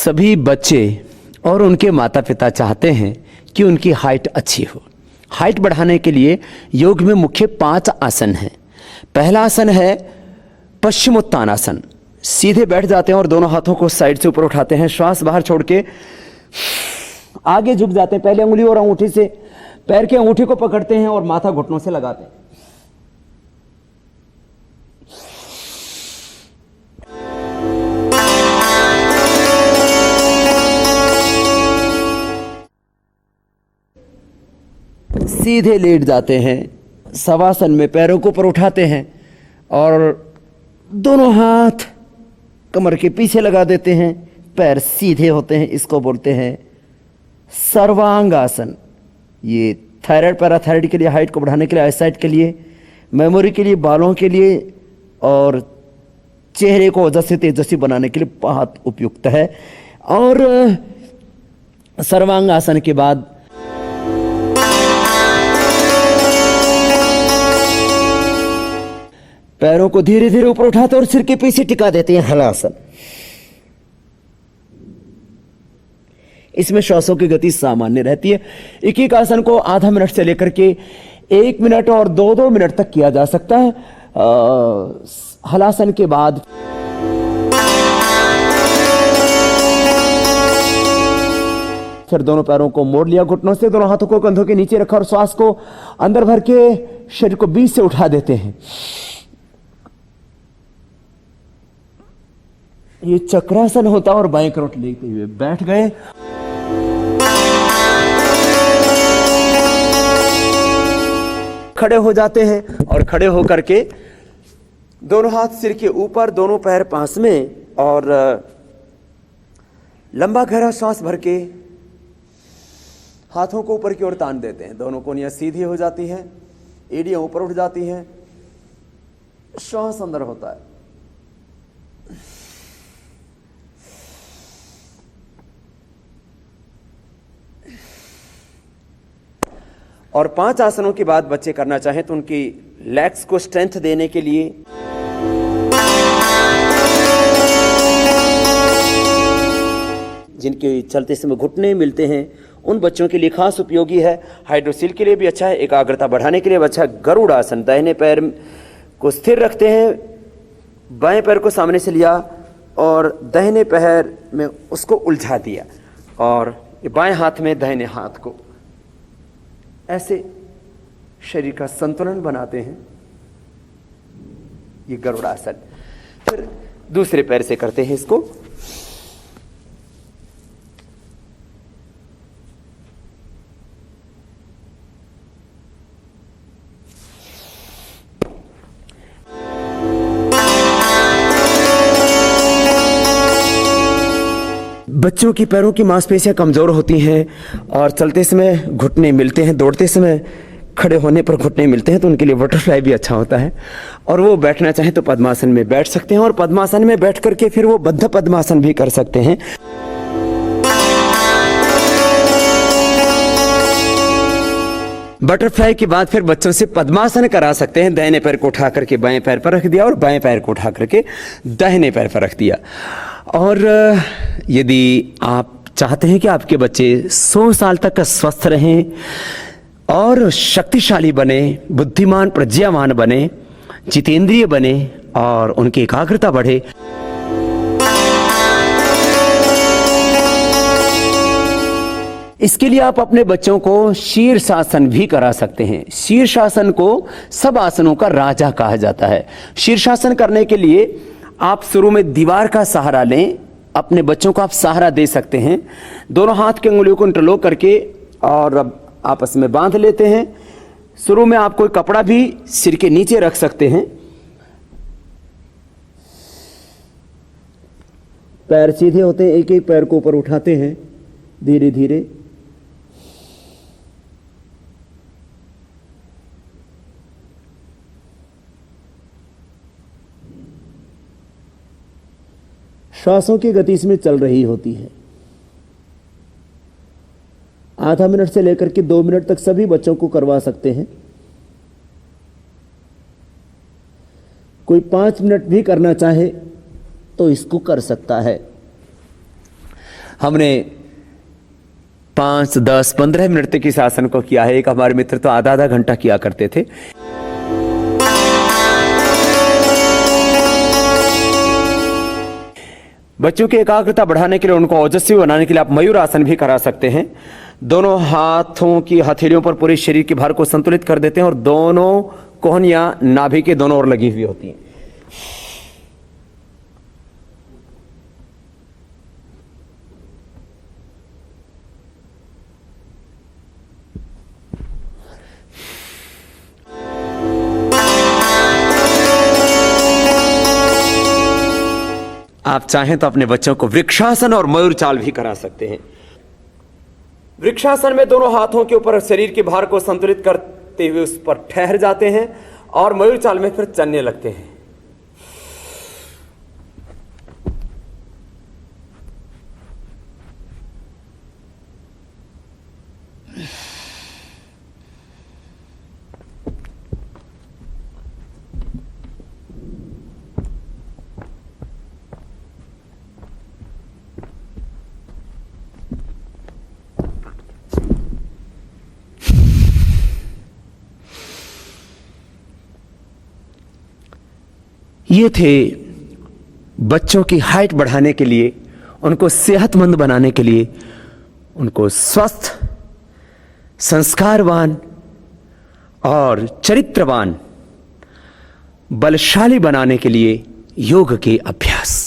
सभी बच्चे और उनके माता पिता चाहते हैं कि उनकी हाइट अच्छी हो। हाइट बढ़ाने के लिए योग में मुख्य 5 आसन हैं। पहला आसन है पश्चिमोत्तानासन। सीधे बैठ जाते हैं और दोनों हाथों को साइड से ऊपर उठाते हैं, श्वास बाहर छोड़ के आगे झुक जाते हैं। पहले उंगली और अंगूठी से पैर के अंगूठी को पकड़ते हैं और माथा घुटनों से लगाते हैं। सीधे लेट जाते हैं। शवासन में पैरों को ऊपर उठाते हैं और दोनों हाथ कमर के पीछे लगा देते हैं, पैर सीधे होते हैं। इसको बोलते हैं सर्वांगासन। ये थायराइड पैराथायराइड के लिए, हाइट को बढ़ाने के लिए, आईसाइट के लिए, मेमोरी के लिए, बालों के लिए और चेहरे को ओजस्वी तेजस्वी बनाने के लिए बहुत उपयुक्त है। और सर्वांगासन के बाद पैरों को धीरे धीरे ऊपर उठाते और सिर के पीछे टिका देते हैं, हलासन। इसमें श्वासों की गति सामान्य रहती है। एक एक आसन को आधा मिनट से लेकर के 1 मिनट और 2-2 मिनट तक किया जा सकता है। हलासन के बाद फिर दोनों पैरों को मोड़ लिया घुटनों से, दोनों हाथों को कंधों के नीचे रखा और श्वास को अंदर भर के शरीर को बीच से उठा देते हैं। ये चक्रासन होता है और बाएं करवट लेते हुए बैठ गए। खड़े हो जाते हैं और खड़े होकर के दोनों हाथ सिर के ऊपर, दोनों पैर पास में और लंबा गहरा सांस भर के हाथों को ऊपर की ओर तान देते हैं। दोनों कोहनियां सीधी हो जाती हैं, एड़ियां ऊपर उठ जाती हैं, श्वास अंदर होता है। और 5 आसनों के बाद बच्चे करना चाहें तो उनकी लेग्स को स्ट्रेंथ देने के लिए जिनके चलते समय घुटने मिलते हैं उन बच्चों के लिए खास उपयोगी है। हाइड्रोसील के लिए भी अच्छा है, एकाग्रता बढ़ाने के लिए भी अच्छा है। गरुड़ आसन। दाहिने पैर को स्थिर रखते हैं, बाएं पैर को सामने से लिया और दाहिने पैर में उसको उलझा दिया और बाएं हाथ में दाहिने हाथ को ऐसे शरीर का संतुलन बनाते हैं। ये गरुड़ासन। फिर दूसरे पैर से करते हैं इसको। बच्चों की पैरों की मांसपेशियां कमजोर होती हैं और चलते समय घुटने मिलते हैं, दौड़ते समय खड़े होने पर घुटने मिलते हैं, तो उनके लिए बटरफ्लाई भी अच्छा होता है। और वो बैठना चाहें तो पद्मासन में बैठ सकते हैं और पद्मासन में बैठ करके फिर वो बद्ध पद्मासन भी कर सकते हैं। बटरफ्लाई के बाद फिर बच्चों से पद्मासन करा सकते हैं। दाहिने पैर को उठा करके बाएं पैर पर रख दिया और बाएं पैर को उठा करके दाहिने पैर पर रख दिया। और यदि आप चाहते हैं कि आपके बच्चे 100 साल तक स्वस्थ रहें और शक्तिशाली बने, बुद्धिमान प्रज्ञावान बने, जितेंद्रिय बने और उनकी एकाग्रता बढ़े, इसके लिए आप अपने बच्चों को शीर्षासन भी करा सकते हैं। शीर्षासन को सब आसनों का राजा कहा जाता है। शीर्षासन करने के लिए आप शुरू में दीवार का सहारा लें। अपने बच्चों को आप सहारा दे सकते हैं। दोनों हाथ की अंगुलियों को इंटरलॉक करके और अब आपस में बांध लेते हैं। शुरू में आप कोई कपड़ा भी सिर के नीचे रख सकते हैं। पैर सीधे होते हैं, एक एक पैर को ऊपर उठाते हैं धीरे धीरे। श्वासों की गति इसमें चल रही होती है। आधा मिनट से लेकर के 2 मिनट तक सभी बच्चों को करवा सकते हैं। कोई 5 मिनट भी करना चाहे तो इसको कर सकता है। हमने 5, 10, 15 मिनट तक इस आसन को किया है। एक हमारे मित्र तो आधा आधा घंटा किया करते थे। बच्चों की एकाग्रता बढ़ाने के लिए, उनको ओजस्वी बनाने के लिए आप मयूर आसन भी करा सकते हैं। दोनों हाथों की हथेलियों पर पूरे शरीर के भार को संतुलित कर देते हैं और दोनों कोहनियां नाभि के दोनों ओर लगी हुई होती हैं। आप चाहें तो अपने बच्चों को वृक्षासन और मयूर चाल भी करा सकते हैं। वृक्षासन में दोनों हाथों के ऊपर शरीर के भार को संतुलित करते हुए उस पर ठहर जाते हैं और मयूर चाल में फिर चलने लगते हैं। ये थे बच्चों की हाइट बढ़ाने के लिए, उनको सेहतमंद बनाने के लिए, उनको स्वस्थ, संस्कारवान और चरित्रवान, बलशाली बनाने के लिए योग के अभ्यास।